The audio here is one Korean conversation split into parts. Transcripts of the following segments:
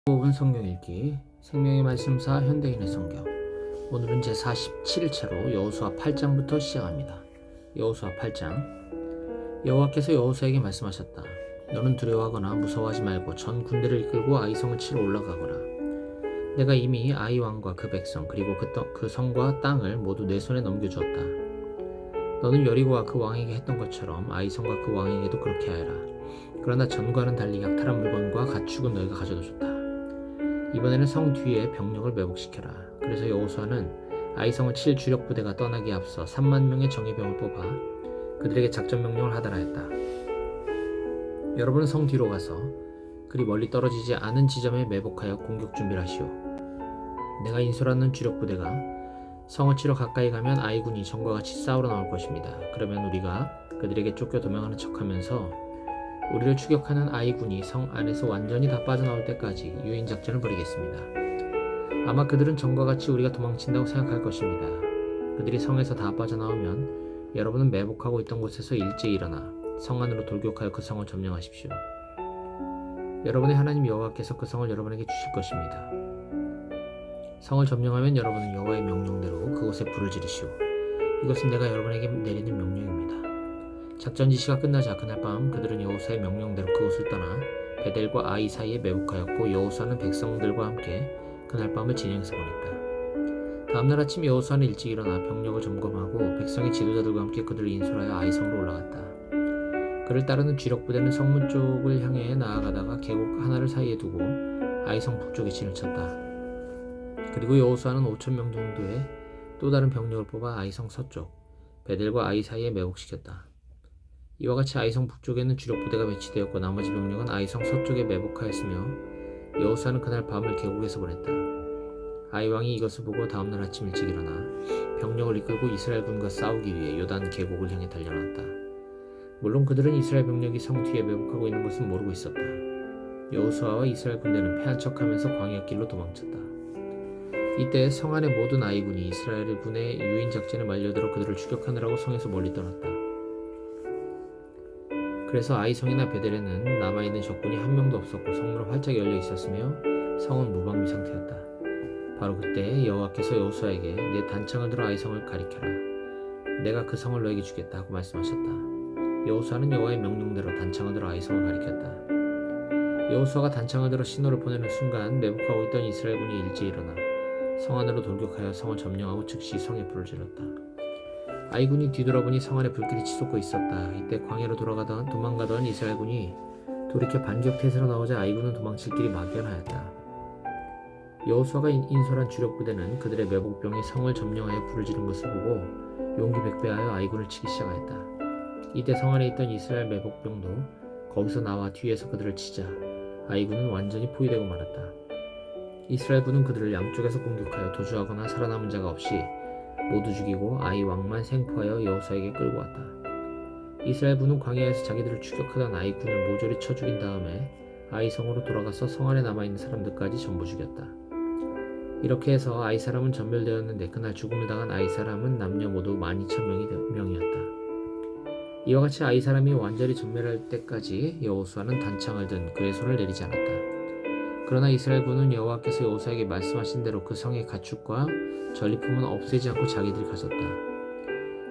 5분 성경 읽기 생명의 말씀사 현대인의 성경. 오늘은 제47일차로 여호수아 8장부터 시작합니다. 여호수아 8장. 여호와께서 여호수아에게 말씀하셨다. 너는 두려워하거나 무서워하지 말고 전 군대를 이끌고 아이성을 치러 올라가거라. 내가 이미 아이 왕과 그 백성 그리고 그 성과 땅을 모두 내 손에 넘겨주었다. 너는 여리고와 그 왕에게 했던 것처럼 아이성과 그 왕에게도 그렇게 하여라. 그러나 전과는 달리 약탈한 물건과 가축은 너희가 가져도 좋다. 이번에는 성 뒤에 병력을 매복시켜라. 그래서 여호수아는 아이성을 칠 주력 부대가 떠나기에 앞서 3만 명의 정예병을 뽑아 그들에게 작전 명령을 하달하 했다. 여러분은 성 뒤로 가서 그리 멀리 떨어지지 않은 지점에 매복하여 공격 준비를 하시오. 내가 인솔하는 주력 부대가 성을 치러 가까이 가면 아이군이 전과 같이 싸우러 나올 것입니다. 그러면 우리가 그들에게 쫓겨 도망하는 척하면서 우리를 추격하는 아이군이 성 안에서 완전히 다 빠져나올 때까지 유인작전을 벌이겠습니다. 아마 그들은 전과 같이 우리가 도망친다고 생각할 것입니다. 그들이 성에서 다 빠져나오면 여러분은 매복하고 있던 곳에서 일제히 일어나 성 안으로 돌격하여 그 성을 점령하십시오. 여러분의 하나님 여호와께서 그 성을 여러분에게 주실 것입니다. 성을 점령하면 여러분은 여호와의 명령대로 그곳에 불을 지르시오. 이것은 내가 여러분에게 내리는 명령입니다. 작전 지시가 끝나자 그날 밤 그들은 여호수아의 명령대로 그곳을 떠나 베델과 아이 사이에 매복하였고 여호수아는 백성들과 함께 그날 밤을 진영에서 보냈다. 다음날 아침 여호수아는 일찍 일어나 병력을 점검하고 백성의 지도자들과 함께 그들을 인솔하여 아이성으로 올라갔다. 그를 따르는 주력 부대는 성문 쪽을 향해 나아가다가 계곡 하나를 사이에 두고 아이성 북쪽에 진을 쳤다. 그리고 여호수아는 5,000명 정도의 또 다른 병력을 뽑아 아이성 서쪽 베델과 아이 사이에 매복시켰다. 이와 같이 아이성 북쪽에는 주력 부대가 배치되었고 나머지 병력은 아이성 서쪽에 매복하였으며 여호수아는 그날 밤을 계곡에서 보냈다. 아이 왕이 이것을 보고 다음날 아침 일찍 일어나 병력을 이끌고 이스라엘 군과 싸우기 위해 요단 계곡을 향해 달려났다. 물론 그들은 이스라엘 병력이 성 뒤에 매복하고 있는 것은 모르고 있었다. 여호수아와 이스라엘 군대는 패한 척하면서 광야길로 도망쳤다. 이때 성 안의 모든 아이군이 이스라엘 군의 유인 작전에 말려들어 그들을 추격하느라고 성에서 멀리 떠났다. 그래서 아이성이나 베델에는 남아있는 적군이 한 명도 없었고 성문은 활짝 열려 있었으며 성은 무방비 상태였다. 바로 그때 여호와께서 여호수아에게 내 단창을 들어 아이성을 가리켜라. 내가 그 성을 너에게 주겠다 하고 말씀하셨다. 여호수아는 여호와의 명령대로 단창을 들어 아이성을 가리켰다. 여호수아가 단창을 들어 신호를 보내는 순간 매복하고 있던 이스라엘군이 일제히 일어나 성 안으로 돌격하여 성을 점령하고 즉시 성에 불을 질렀다. 아이군이 뒤돌아보니 성 안에 불길이 치솟고 있었다. 이때 광야로 도망가던 이스라엘군이 돌이켜 반격태세로 나오자 아이군은 도망칠 길이 막연하였다. 여호수아가 인솔한 주력 부대는 그들의 매복병이 성을 점령하여 불을 지른 것을 보고 용기 백배하여 아이군을 치기 시작하였다. 이때 성 안에 있던 이스라엘 매복병도 거기서 나와 뒤에서 그들을 치자 아이군은 완전히 포위되고 말았다. 이스라엘군은 그들을 양쪽에서 공격하여 도주하거나 살아남은 자가 없이 모두 죽이고 아이 왕만 생포하여 여호수아에게 끌고 왔다. 이스라엘군은 광야에서 자기들을 추격하던 아이군을 모조리 쳐 죽인 다음에 아이 성으로 돌아가서 성 안에 남아있는 사람들까지 전부 죽였다. 이렇게 해서 아이 사람은 전멸되었는데 그날 죽음을 당한 아이 사람은 남녀 모두 12,000명이었다. 이와 같이 아이 사람이 완전히 전멸할 때까지 여호수아는 단창을 든 그의 손을 내리지 않았다. 그러나 이스라엘군은 여호와께서 여호수아에게 말씀하신 대로 그 성의 가축과 전리품은 없애지 않고 자기들이 가졌다.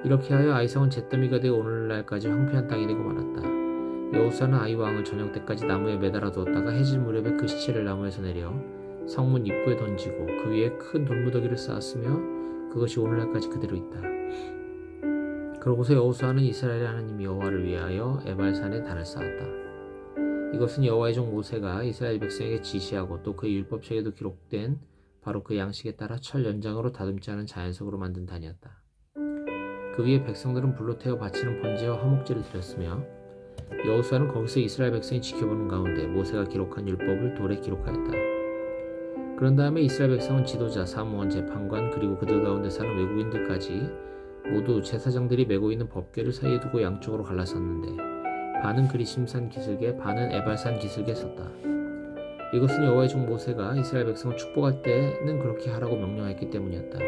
이렇게 하여 아이성은 잿더미가 되어 오늘날까지 황폐한 땅이 되고 말았다. 여호수아는 아이 왕을 저녁 때까지 나무에 매달아 두었다가 해질 무렵에 그 시체를 나무에서 내려 성문 입구에 던지고 그 위에 큰 돌무더기를 쌓았으며 그것이 오늘날까지 그대로 있다. 그러고서 여호수아는 이스라엘의 하나님 여호와를 위하여 에발산에 단을 쌓았다. 이것은 여호와의 종 모세가 이스라엘 백성에게 지시하고 또 그의 율법책에도 기록된 바로 그 양식에 따라 철 연장으로 다듬지 않은 자연석으로 만든 단이었다. 그 위에 백성들은 불로 태워 바치는 번제와 화목제를 드렸으며 여호수아는 거기서 이스라엘 백성이 지켜보는 가운데 모세가 기록한 율법을 돌에 기록하였다. 그런 다음에 이스라엘 백성은 지도자, 사무원, 재판관 그리고 그들 가운데 사는 외국인들까지 모두 제사장들이 메고 있는 법궤를 사이에 두고 양쪽으로 갈라섰는데 반은 그리심산 기슭에 반은 에발산 기슭에 섰다. 이것은 여호와의 종 모세가 이스라엘 백성을 축복할 때는 그렇게 하라고 명령했기 때문이었다.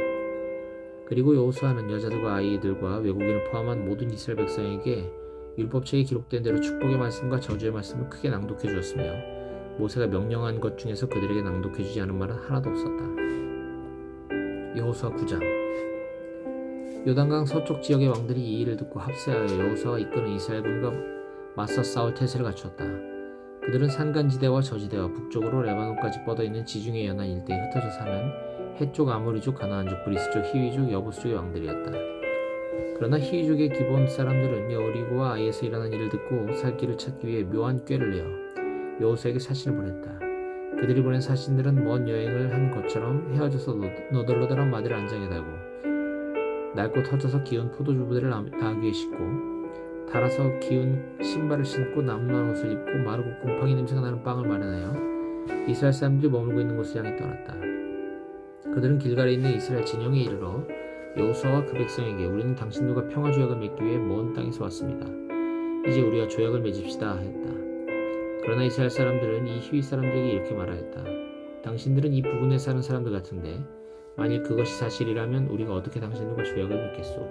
그리고 여호수아는 여자들과 아이들과 외국인을 포함한 모든 이스라엘 백성에게 율법책에 기록된 대로 축복의 말씀과 저주의 말씀을 크게 낭독해 주었으며 모세가 명령한 것 중에서 그들에게 낭독해주지 않은 말은 하나도 없었다. 여호수아 9장. 요단강 서쪽 지역의 왕들이 이 일을 듣고 합세하여 여호수아가 이끄는 이스라엘군과 맞서 싸울 태세를 갖추었다. 그들은 산간지대와 저지대와 북쪽으로 레바논까지 뻗어있는 지중해 연안 일대에 흩어져 사는 해쪽, 아모리족, 가나안족, 브리스족, 히위족, 여부스족의 왕들이었다. 그러나 히위족의 기본 사람들은 여리고와 아이에서 일어난 일을 듣고 살 길을 찾기 위해 묘한 꾀를 내어 여호수아에게 사신을 보냈다. 그들이 보낸 사신들은 먼 여행을 한 것처럼 헤어져서 너덜너덜한 마디를 안장에 달고 낡고 터져서 기운 포도주부대를 나귀 위에 싣고 달아서 기운 신발을 신고 남루한 옷을 입고 마르고 곰팡이 냄새가 나는 빵을 마련하여 이스라엘 사람들이 머물고 있는 곳을 향해 떠났다. 그들은 길갈에 있는 이스라엘 진영에 이르러 여호수아와 그 백성에게 우리는 당신들과 평화 조약을 맺기 위해 먼 땅에서 왔습니다. 이제 우리가 조약을 맺읍시다 하였다. 그러나 이스라엘 사람들은 이 히위 사람들에게 이렇게 말하였다. 당신들은 이 부근에 사는 사람들 같은데 만일 그것이 사실이라면 우리가 어떻게 당신들과 조약을 맺겠소?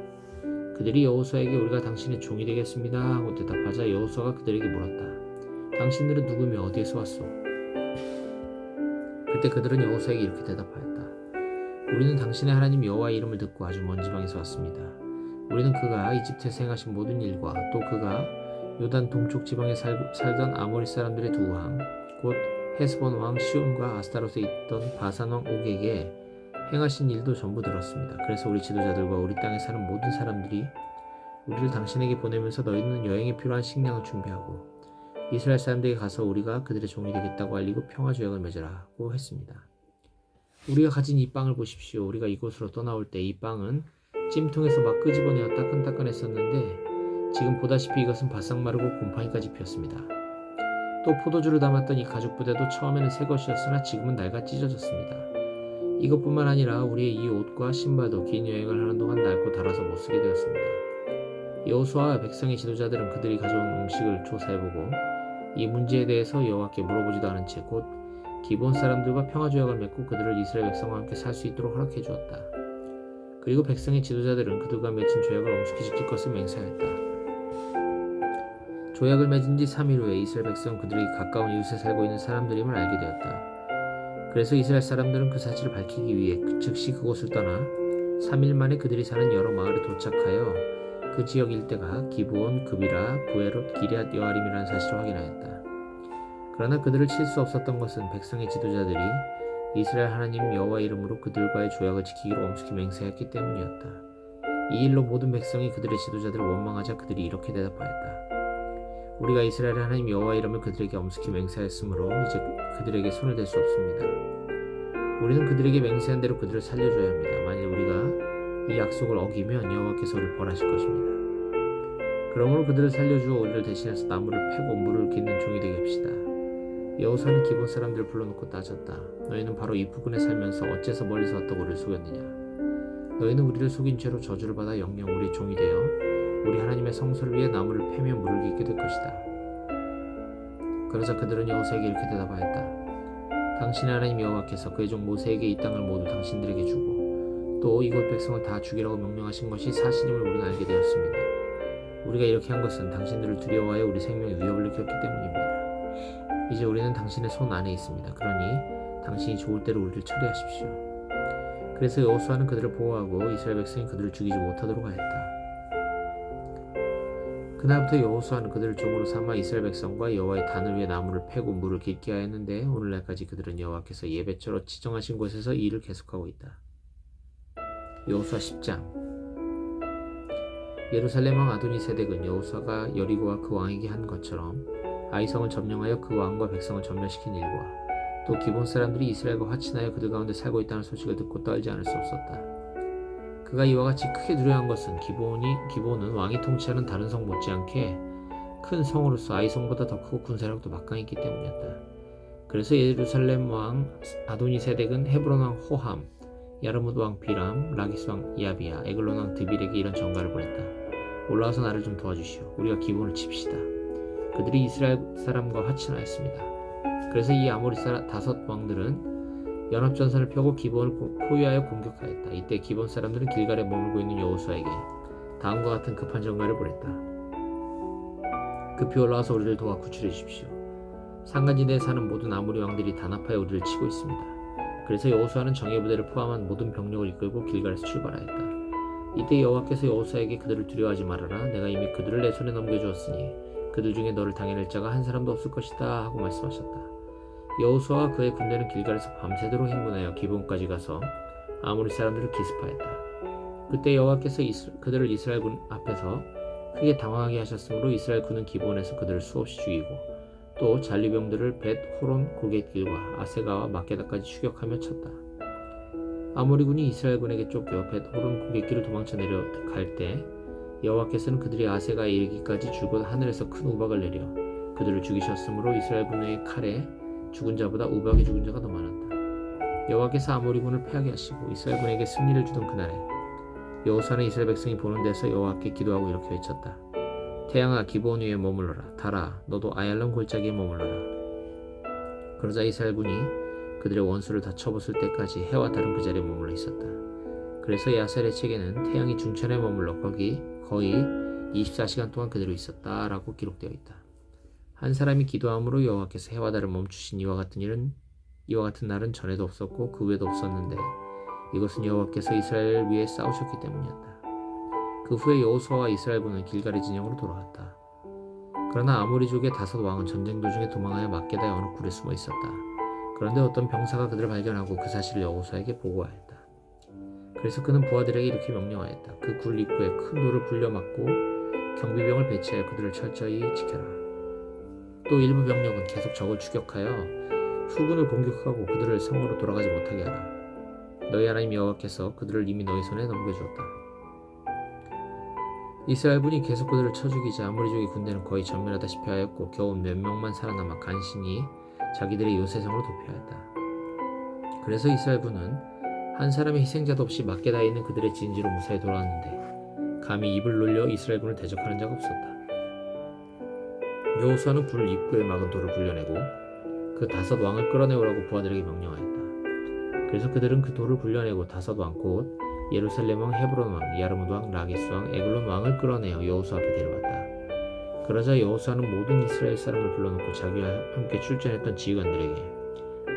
그들이 여호수아에게 우리가 당신의 종이 되겠습니다 하고 대답하자 여호수아가 그들에게 물었다. 당신들은 누구며 어디에서 왔소? 그때 그들은 여호수아에게 이렇게 대답하였다. 우리는 당신의 하나님 여호와의 이름을 듣고 아주 먼 지방에서 왔습니다. 우리는 그가 이집트에서 행하신 모든 일과 또 그가 요단 동쪽 지방에 살던 아모리 사람들의 두 왕, 곧 헤스본 왕 시온과 아스타롯에 있던 바산 왕 옥에게 행하신 일도 전부 들었습니다. 그래서 우리 지도자들과 우리 땅에 사는 모든 사람들이 우리를 당신에게 보내면서 너희는 여행에 필요한 식량을 준비하고 이스라엘 사람들에게 가서 우리가 그들의 종이 되겠다고 알리고 평화 조약을 맺으라고 했습니다. 우리가 가진 이 빵을 보십시오. 우리가 이곳으로 떠나올 때 이 빵은 찜통에서 막 끄집어내어 따끈따끈했었는데 지금 보다시피 이것은 바싹 마르고 곰팡이까지 피었습니다. 또 포도주를 담았던 이 가죽 부대도 처음에는 새 것이었으나 지금은 낡아 찢어졌습니다. 이것뿐만 아니라 우리의 이 옷과 신발도 긴 여행을 하는 동안 낡고 닳아서 못쓰게 되었습니다. 여호수아와 백성의 지도자들은 그들이 가져온 음식을 조사해보고 이 문제에 대해서 여호와께 물어보지도 않은 채 곧 기본 사람들과 평화조약을 맺고 그들을 이스라엘 백성과 함께 살 수 있도록 허락해 주었다. 그리고 백성의 지도자들은 그들과 맺은 조약을 엄숙히 지킬 것을 맹세하였다. 조약을 맺은 지 3일 후에 이스라엘 백성은 그들에게 가까운 이웃에 살고 있는 사람들임을 알게 되었다. 그래서 이스라엘 사람들은 그 사실을 밝히기 위해 즉시 그곳을 떠나 3일 만에 그들이 사는 여러 마을에 도착하여 그 지역 일대가 기브온, 그비라, 부에롯, 기럇 여아림이라는 사실을 확인하였다. 그러나 그들을 칠 수 없었던 것은 백성의 지도자들이 이스라엘 하나님 여호와 이름으로 그들과의 조약을 지키기로 엄숙히 맹세했기 때문이었다. 이 일로 모든 백성이 그들의 지도자들을 원망하자 그들이 이렇게 대답하였다. 우리가 이스라엘의 하나님 여호와 이름을 그들에게 엄숙히 맹세했으므로 이제 그들에게 손을 댈 수 없습니다. 우리는 그들에게 맹세한 대로 그들을 살려줘야 합니다. 만일 우리가 이 약속을 어기면 여호와께서 우리를 벌하실 것입니다. 그러므로 그들을 살려주어 우리를 대신해서 나무를 패고 물을 깃는 종이 되게 합시다. 여호수아는 기본 사람들을 불러놓고 따졌다. 너희는 바로 이 부근에 살면서 어째서 멀리서 왔다고 우리를 속였느냐? 너희는 우리를 속인 죄로 저주를 받아 영영 우리의 종이 되어 우리 하나님의 성소를 위해 나무를 패며 물을 깃게 될 것이다. 그러자 그들은 여호수아에게 이렇게 대답하였다. 당신의 하나님 여호와께서 그의 종 모세에게 이 땅을 모두 당신들에게 주고 또 이곳 백성을 다 죽이라고 명령하신 것이 사실임을 우리는 알게 되었습니다. 우리가 이렇게 한 것은 당신들을 두려워하여 우리 생명에 위협을 느꼈기 때문입니다. 이제 우리는 당신의 손 안에 있습니다. 그러니 당신이 좋을 대로 우리를 처리하십시오. 그래서 여호수아는 그들을 보호하고 이스라엘 백성이 그들을 죽이지 못하도록 하였다. 그날부터 여호수아는 그들을 종으로 삼아 이스라엘 백성과 여호와의 단을 위해 나무를 패고 물을 깃게 하였는데 오늘날까지 그들은 여호와께서 예배처로 지정하신 곳에서 이 일을 계속하고 있다. 여호수아 10장. 예루살렘 왕 아도니세덱은 여호수아가 여리고와 그 왕에게 한 것처럼 아이성을 점령하여 그 왕과 백성을 전멸시킨 일과 또 기본 사람들이 이스라엘과 화친하여 그들 가운데 살고 있다는 소식을 듣고 떨지 않을 수 없었다. 그가 이와 같이 크게 두려워한 것은 기본은 왕이 통치하는 다른 성 못지않게 큰 성으로서 아이성보다 더 크고 군사력도 막강했기 때문이었다. 그래서 예루살렘 왕 아도니세덱은 헤브론 왕 호함, 야르뭇 왕 비람, 라기스 왕 야비야, 에글론 왕 드빌에게 이런 전가를 보냈다. 올라와서 나를 좀 도와주시오. 우리가 기본을 칩시다. 그들이 이스라엘 사람과 화친하였습니다. 그래서 이 아모리 다섯 왕들은 연합전선을 펴고 기본을 포위하여 공격하였다. 이때 기본 사람들은 길갈에 머물고 있는 여호수아에게 다음과 같은 급한 전가를 보냈다. 급히 올라와서 우리를 도와 구출해 주십시오. 산간지대에 사는 모든 아모리 왕들이 단합하여 우리를 치고 있습니다. 그래서 여호수아는 정예 부대를 포함한 모든 병력을 이끌고 길갈에서 출발하였다. 이때 여호와께서 여호수아에게 그들을 두려워하지 말아라. 내가 이미 그들을 내 손에 넘겨주었으니 그들 중에 너를 당해낼 자가 한 사람도 없을 것이다 하고 말씀하셨다. 여호수아와 그의 군대는 길갈에서 밤새도록 행군하여 기브온까지 가서 아모리 사람들을 기습하였다. 그때 여호와께서 그들을 이스라엘 군 앞에서 크게 당황하게 하셨으므로 이스라엘 군은 기브온에서 그들을 수없이 죽이고 또 잔류병들을 벳 호론 고갯길과 아세가와 막게다까지 추격하며 쳤다. 아모리 군이 이스라엘 군에게 쫓겨 벳 호론 고갯길을 도망쳐 내려갈 때 여호와께서는 그들이 아세가에 이르기까지 줄곧 하늘에서 큰 우박을 내려 그들을 죽이셨으므로 이스라엘 군의 칼에 죽은 자보다 우박에 죽은 자가 더 많았다. 여호와께서 아모리 군을 패하게 하시고 이스라엘 군에게 승리를 주던 그날에 여호수아는 이스라엘 백성이 보는 데서 여호와께 기도하고 이렇게 외쳤다. 태양아 기브온 위에 머물러라. 달아 너도 아얄론 골짜기에 머물러라. 그러자 이스라엘 군이 그들의 원수를 다 쳐부술 때까지 해와 달은 그 자리에 머물러 있었다. 그래서 야셀의 책에는 태양이 중천에 머물러 거기 거의 24시간 동안 그대로 있었다 라고 기록되어 있다. 한 사람이 기도함으로 여호와께서 해와 달을 멈추신 이와 같은 날은 전에도 없었고 그 후에도 없었는데 이것은 여호와께서 이스라엘을 위해 싸우셨기 때문이었다. 그 후에 여호수아와 이스라엘군은 길갈의 진영으로 돌아왔다. 그러나 아모리족의 다섯 왕은 전쟁 도중에 도망하여 막게다의 어느 굴에 숨어 있었다. 그런데 어떤 병사가 그들을 발견하고 그 사실을 여호수아에게 보고하였다. 그래서 그는 부하들에게 이렇게 명령하였다. 그 굴 입구에 큰 돌을 굴려막고 경비병을 배치하여 그들을 철저히 지켜라. 또 일부 병력은 계속 적을 추격하여 후군을 공격하고 그들을 성으로 돌아가지 못하게 하라. 너희 하나님 여호와께서 그들을 이미 너희 손에 넘겨주었다. 이스라엘군이 계속 그들을 쳐 죽이자 아모리족의 군대는 거의 전멸하다시피 하였고 겨우 몇 명만 살아남아 간신히 자기들의 요새성으로 도피하였다. 그래서 이스라엘군은 한 사람의 희생자도 없이 막게다에 있는 그들의 진지로 무사히 돌아왔는데 감히 입을 놀려 이스라엘군을 대적하는 자가 없었다. 여호수아는 굴 입구에 막은 돌을 굴려내고 그 다섯 왕을 끌어내오라고 부하들에게 명령하였다. 그래서 그들은 그 돌을 굴려내고 다섯 왕 곧 예루살렘 왕, 헤브론 왕, 야르뭇 왕, 라기스 왕, 에글론 왕을 끌어내어 여호수아 앞에 데려왔다. 그러자 여호수아는 모든 이스라엘 사람을 불러놓고 자기와 함께 출전했던 지휘관들에게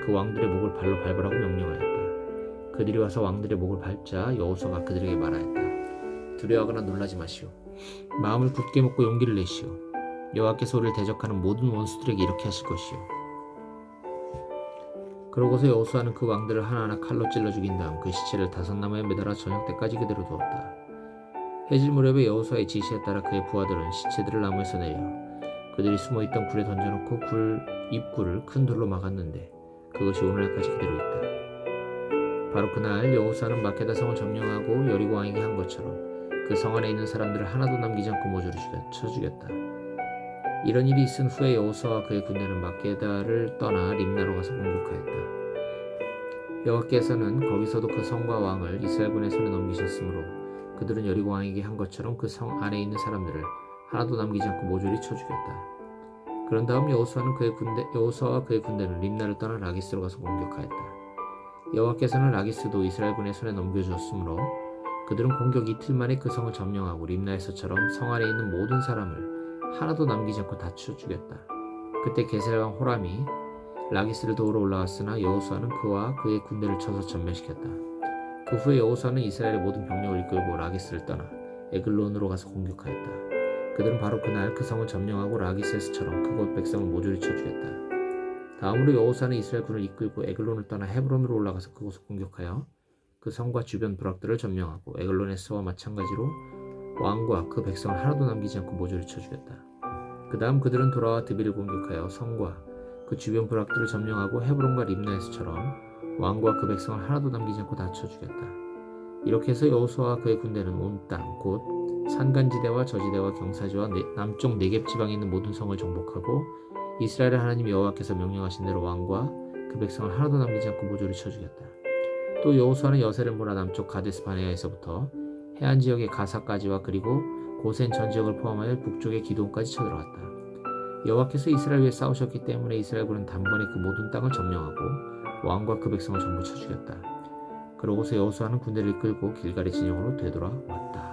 그 왕들의 목을 발로 밟으라고 명령하였다. 그들이 와서 왕들의 목을 밟자 여호수아가 그들에게 말하였다. 두려워하거나 놀라지 마시오. 마음을 굳게 먹고 용기를 내시오. 여호와께서 우리를 대적하는 모든 원수들에게 이렇게 하실 것이오. 그러고서 여호수아는 그 왕들을 하나하나 칼로 찔러 죽인 다음 그 시체를 다섯 나무에 매달아 저녁 때까지 그대로 두었다. 해질 무렵에 여호수아의 지시에 따라 그의 부하들은 시체들을 나무에서 내려 그들이 숨어있던 굴에 던져놓고 굴 입구를 큰 돌로 막았는데 그것이 오늘날까지 그대로 있다. 바로 그날 여호수아는 막게다 성을 점령하고 여리고 왕에게 한 것처럼 그 성 안에 있는 사람들을 하나도 남기지 않고 모조리 쳐 죽였다. 이런 일이 있은 후에 여호수아와 그의 군대는 막게다를 떠나 림나로 가서 공격하였다. 여호와께서는 거기서도 그 성과 왕을 이스라엘군의 손에 넘기셨으므로 그들은 여리고 왕에게 한 것처럼 그 성 안에 있는 사람들을 하나도 남기지 않고 모조리 쳐 죽였다. 그런 다음 여호수아와 그의 군대는 림나를 떠나 라기스로 가서 공격하였다. 여호와께서는 라기스도 이스라엘군의 손에 넘겨주었으므로 그들은 공격 이틀 만에 그 성을 점령하고 림나에서처럼 성 안에 있는 모든 사람을 하나도 남기지 않고 다 쳐 죽였다. 그때 게셀 왕 호람이 라기스를 도우러 올라왔으나 여호수아는 그와 그의 군대를 쳐서 전멸시켰다. 그 후에 여호수아는 이스라엘의 모든 병력을 이끌고 라기스를 떠나 에글론으로 가서 공격하였다. 그들은 바로 그날 그 성을 점령하고 라기스에서처럼 그곳 백성을 모조리 쳐 죽였다. 다음으로 여호수아는 이스라엘 군을 이끌고 에글론을 떠나 헤브론으로 올라가서 그곳을 공격하여 그 성과 주변 부락들을 점령하고 에글론에서와 마찬가지로 왕과 그 백성을 하나도 남기지 않고 모조리 쳐 죽였다. 그 다음 그들은 돌아와 드빌을 공격하여 성과 그 주변 부락들을 점령하고 헤브론과 림나에서처럼 왕과 그 백성을 하나도 남기지 않고 다 쳐 죽였다. 이렇게 해서 여호수아와 그의 군대는 온 땅 곧 산간지대와 저지대와 경사지와 남쪽 네겝 지방에 있는 모든 성을 정복하고 이스라엘의 하나님 여호와께서 명령하신 대로 왕과 그 백성을 하나도 남기지 않고 모조리 쳐 죽였다. 또 여호수아는 여세를 몰아 남쪽 가데스 바네아에서부터 해안 지역의 가사까지와 그리고 고센 전 지역을 포함하여 북쪽의 기돔까지 쳐들어갔다. 여호와께서 이스라엘 위에 싸우셨기 때문에 이스라엘군은 단번에 그 모든 땅을 점령하고 왕과 그 백성을 전부 쳐 죽였다. 그러고서 여호수아는 군대를 이끌고 길갈의 진영으로 되돌아왔다.